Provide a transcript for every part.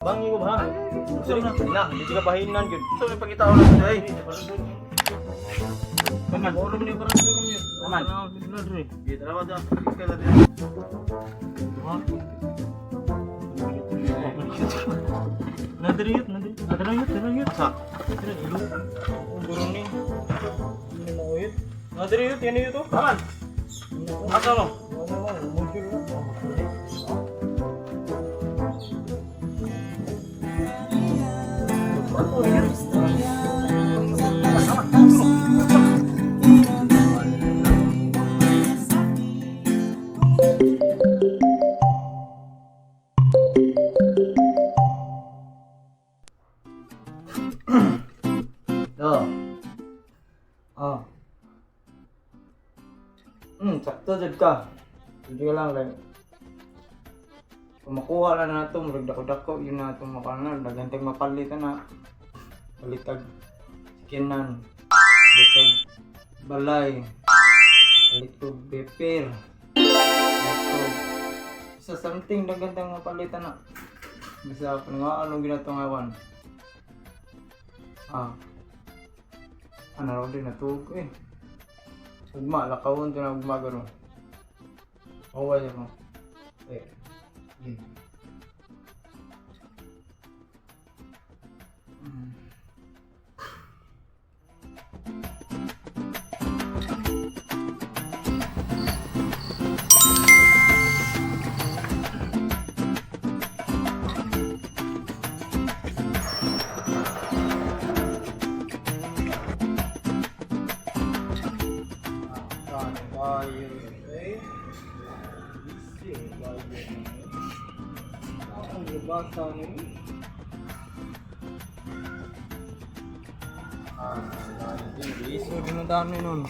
Bang ko ba? Sorry na, hindi ka pahinan gyud. So may pakita ko lang ay. Paman, Oro ni para sa kami. Aman. Kita rawa da. Kaya da. Nadariyot. Asa? Burung ni. Ini mau yut. Nadariyot, yan yun to. Aman. Asa lo? Muncul lah. Tuh. Ah. Sakto jud ka. Hindi ka lang like. Kung makuha lang na ito, murag dako-dako, yun na itong makanan. Daganteng mapalitan na. Palitag skinan. Palitag balay. Palitag pepper. Palitag sa something daganteng mapalitan na. Bisa pa nga anong ginatong awan. Ano raw din natulog eh. Ugma, lakawon ito na ugma gano'n. Away ako. Eh. Basta ni iso din ang dami nun.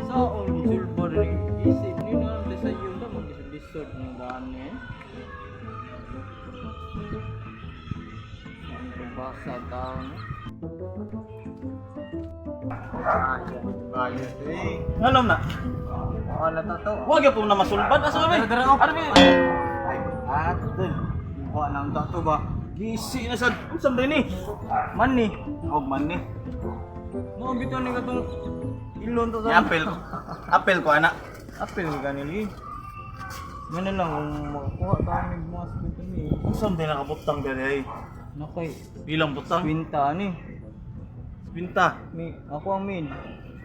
So, ang sulbo rin isip ni na sa yun na mag-isod ng dami. Ang basa tao na. Bayad eh. Nganom na? Wala ta to. Huwag yung po na masulbad. Asa kami? Ano ba? At dun. Wa nang dato ba? Gisi na sa usam din eh. Man ni. Og man ni. Mo bitaw ni katong ilon to Ni sa. apel ko. Apel ko ana. Apel ni kanili. Mana lang kung makakuha tayo ng mga spinta ni. Usam din nakabutang dali ay. Nakay. Bilang butang. Spinta ni. Pinta. Mi, ako ang min.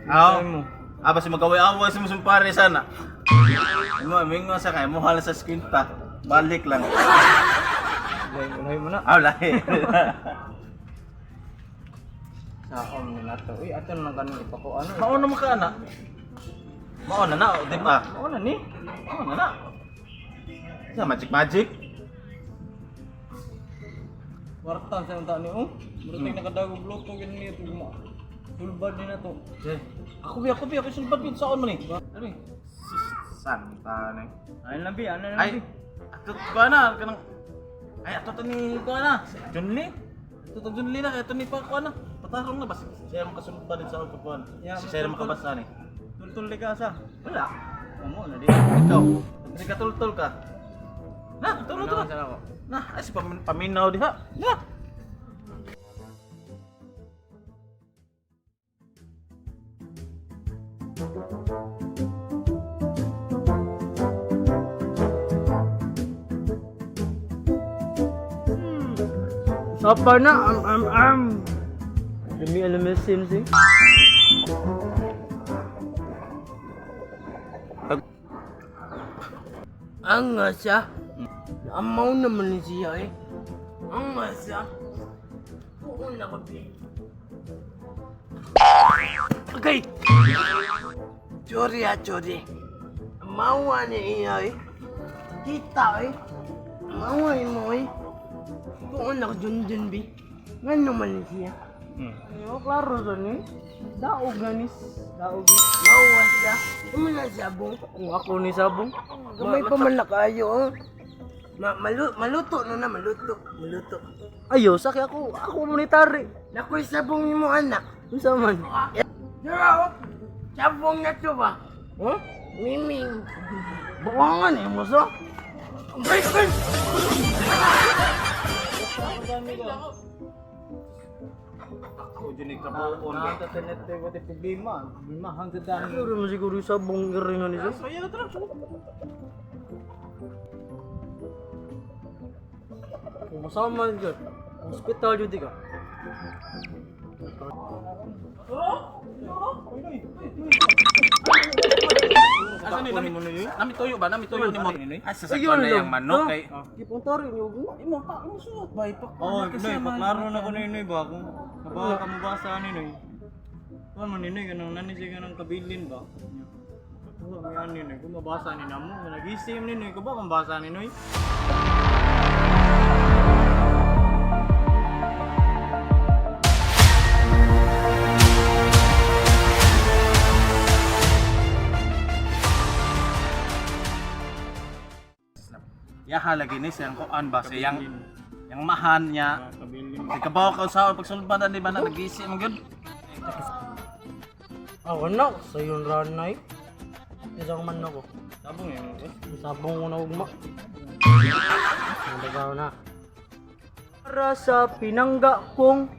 Aw. Mo. Aba si magaway-away si musumpare sana. Mingo sa kay mo hala sa skinta. Balik lang. Ulay mo na. Aw lahi. Sa om ni nato. Uy, ato nang kanang ipako ano. Mao na mo ka ana. Mao na na, di ba? Ano na ni? Mao na na. Sa magic. Wartan sa unta ni oh. Murag nakadagog loto gid ni ito mo. Sulbad ni na to. Ako sulbad gid saon man ni. Ano ni? Santa na. Ay lambi, Ay, ato ko na kanang. Ay ato to ni ko na. Junli. Ato to Junli na ato ni pa ko na. Patarong na bas. Siya mo kasulod pa din sa ako kuan. Si Sir makabasa ni. Tultul ka sa. Wala. Amo na di. Ikaw. Hindi ka tultol ka. Na, tultol. Ako. Nah, ay si paminaw diha. Na. Sapa na Demi alamesin sih. Ang siya. Amaw naman ni siya eh. Ang siya. Oo na kapi. Okay. Chori. Amawa ni iya eh. Kita eh. Amawa mo eh. Oo na junjun bi. Nga naman ni siya. Yo, klaro doon eh. Daog ganis. Daog. Mawa siya. Ano na sabong? Kung ako ni sabong. Gamay pa man na kayo oh. Maluto no na, maluto. Ayo, saki ako monetary. Nakoy sabong mo anak. Unsa man? Dira, sabong na to ba? Huh? Miming. Bukangan eh, muso. Break, break! Ako dyan ikabuon. Nakatatinit tayo pati problema. Problema, hanggang dahil. Siguro mo siguro yung sabong garingan niya. Saya na talaga. Kung masama dyan, hospital yun di ka. Asa ni nami tuyo ba? Nami tuyo ni mo. Ay sa Ayun sakwan na lang. yung manok kay. Ipuntarin yung Imo pa, imo suot ba ipak. Oo, Noy, paklaro na ko Noy ba? Kung nabaka ka mo ba sa ani Noy? Ano man ni Noy, ganun nani siya ganun kabilin ba? Oo, may ani Noy, kung mabasa ni namo, nag-isim ni Noy, ko ba kung basa ni Noy? Ya halagi ni siyang kuan ba siyang yang mahan niya. Kabilin. Di kabaw ka usawa pagsulbadan di ba na nag-iisi mo gyud. anak, sa yun ranay. Isang man ako. Sabong yun. Sabong ko na ugma. Nabagaw na. Para sa pinangga kong